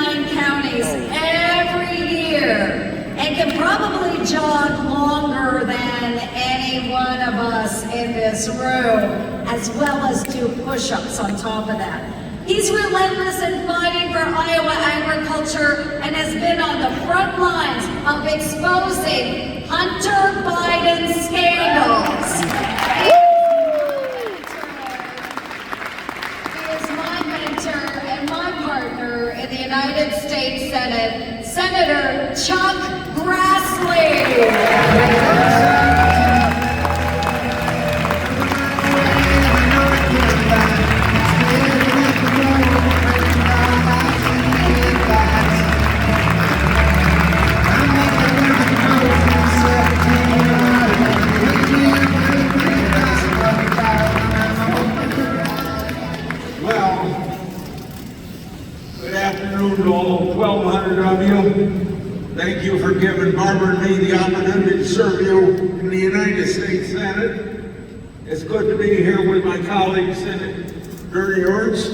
99 counties every year and can probably jog longer than any one of us in this room, as well as do push-ups on top of that. He's relentless in fighting for Iowa agriculture and has been on the front lines of exposing Hunter Biden scandals. He is my mentor and my partner in the United States Senate, Senator Chuck Grassley. To all 1,200 of you, thank you for giving Barbara and me the opportunity to serve you in the United States Senate. It's good to be here with my colleague, Senator Ernst.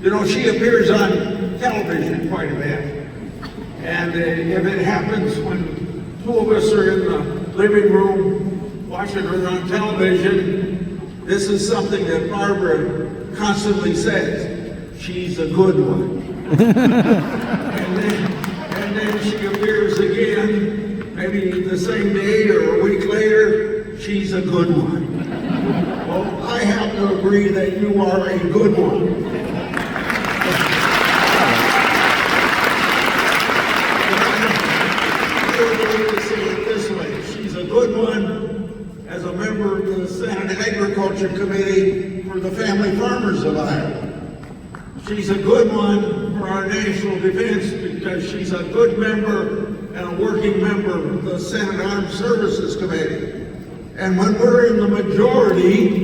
You know, she appears on television quite a bit. And if it happens when two of us are in the living room watching her on television, this is something that Barbara constantly says: she's a good one. and then she appears again, maybe the same day or a week later, she's a good one. Well, I have to agree that you are a good one. I would like to say it this way: she's a good one as a member of the Senate Agriculture Committee for the Family Farmers of Iowa. She's a good one for our national defense because she's a good member and a working member of the Senate Armed Services Committee. And when we're in the majority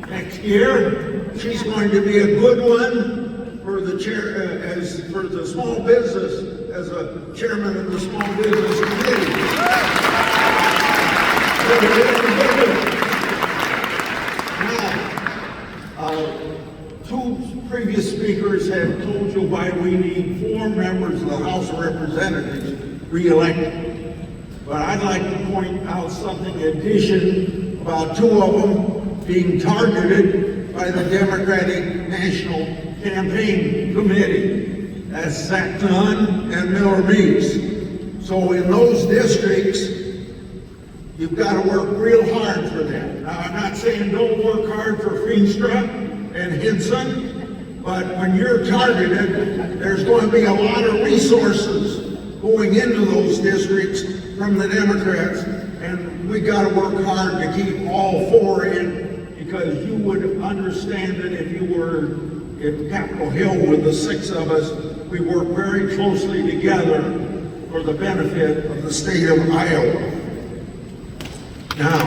next year, she's going to be a good one for the chair, for the small business, as a chairman of the Small Business Committee. Now, two previous speakers have told you why we need 4 members of the House of Representatives re-elected. But I'd like to point out something in addition about 2 of them being targeted by the Democratic National Campaign Committee. That's Zach Dunn and Miller Meeks. So in those districts, you've got to work real hard for them. Now, I'm not saying don't work hard for Feenstra and Hinson, but when you're targeted, there's going to be a lot of resources going into those districts from the Democrats, and we got to work hard to keep all 4 in, because you would understand it if you were at Capitol Hill with the 6 of us. We work very closely together for the benefit of the state of Iowa. Now,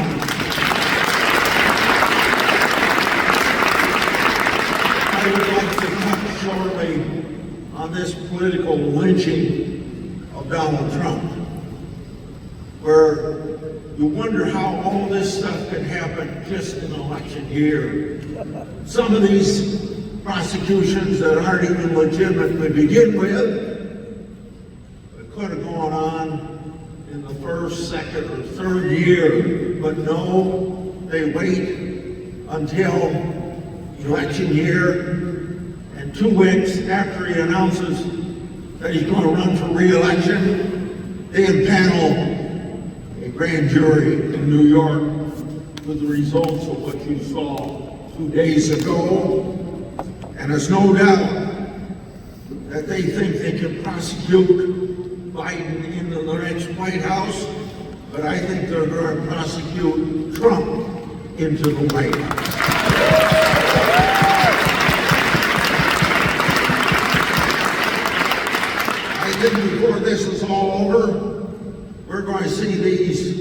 I would like to touch shortly on this political lynching of Donald Trump, where you wonder how all this stuff could happen just in an election year. Some of these prosecutions that aren't even legitimate to begin with, it could have gone on in the first, second, or third year, but no, they wait until election year, and 2 weeks after he announces that he's going to run for re-election, they impanel a grand jury in New York with the results of what you saw 2 days ago. And there's no doubt that they think they can prosecute Biden into the next White House, but I think they're going to prosecute Trump into the White House. I think before this is all over, we're going to see these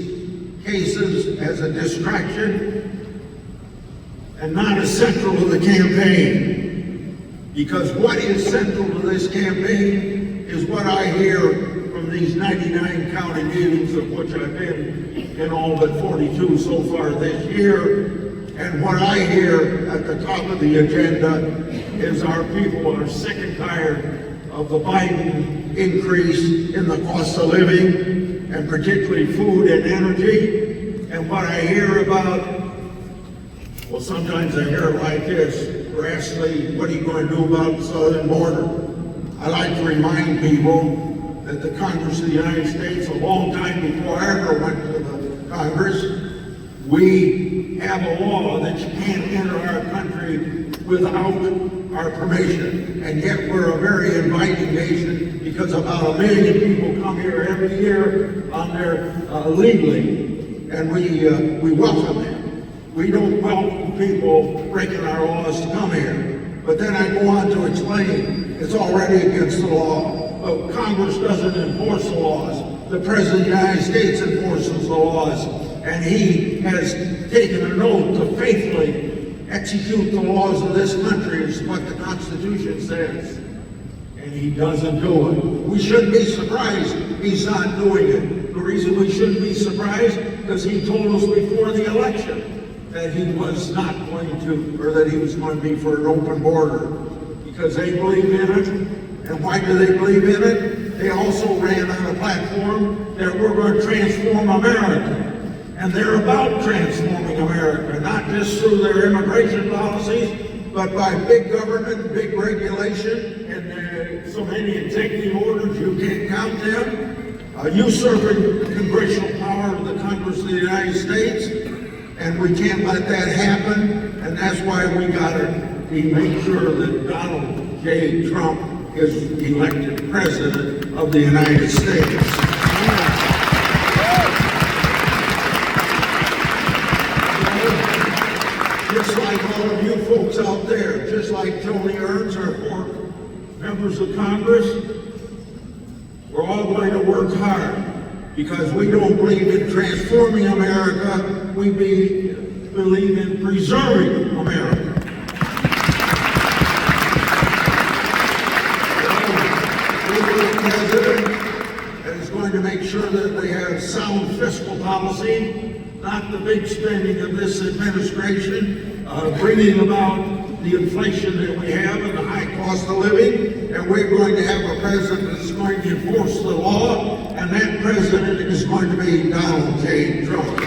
cases as a distraction and not as central to the campaign. Because what is central to this campaign is what I hear from these 99 county meetings, of which I've been in all but 42 so far this year. And what I hear at the top of the agenda is our people are sick and tired of the Biden increase in the cost of living, and particularly food and energy. And what I hear about, well, sometimes I hear it like this: Grassley, what are you going to do about the southern border? I like to remind people that the Congress of the United States, a long time before I ever went to the Congress, we have a law that you can't enter our country without our permission. And yet we're a very inviting nation, because about 1 million people come here every year on their legally, and we welcome them. We don't welcome people breaking our laws to come here. But then I go on to explain it's already against the law. Congress doesn't enforce the laws. The President of the United States enforces the laws. And he has taken an oath to faithfully execute the laws of this country, is what the Constitution says. And he doesn't do it. We shouldn't be surprised he's not doing it. The reason we shouldn't be surprised, because he told us before the election that he was not going to, or that he was going to be for an open border, because they believe in it. And why do they believe in it? They also ran on a platform that we're going to transform America. And they're about transforming America, not just through their immigration policies, but by big government, big regulation, and so many executive orders, you can't count them, usurping congressional power of the Congress of the United States, and we can't let that happen, and that's why we gotta make sure that Donald J. Trump is elected President of the United States. Just like all of you folks out there, just like Tony Ernst, our four members of Congress, we're all going to work hard, because we don't believe in transforming America, we believe in preserving America. We need a president that is going to make sure that we have sound fiscal policy, not the big spending of this administration, bringing about the inflation that we have and the high cost of living. And we're going to have a president that's going to enforce the law, and that president is going to be Donald J. Trump.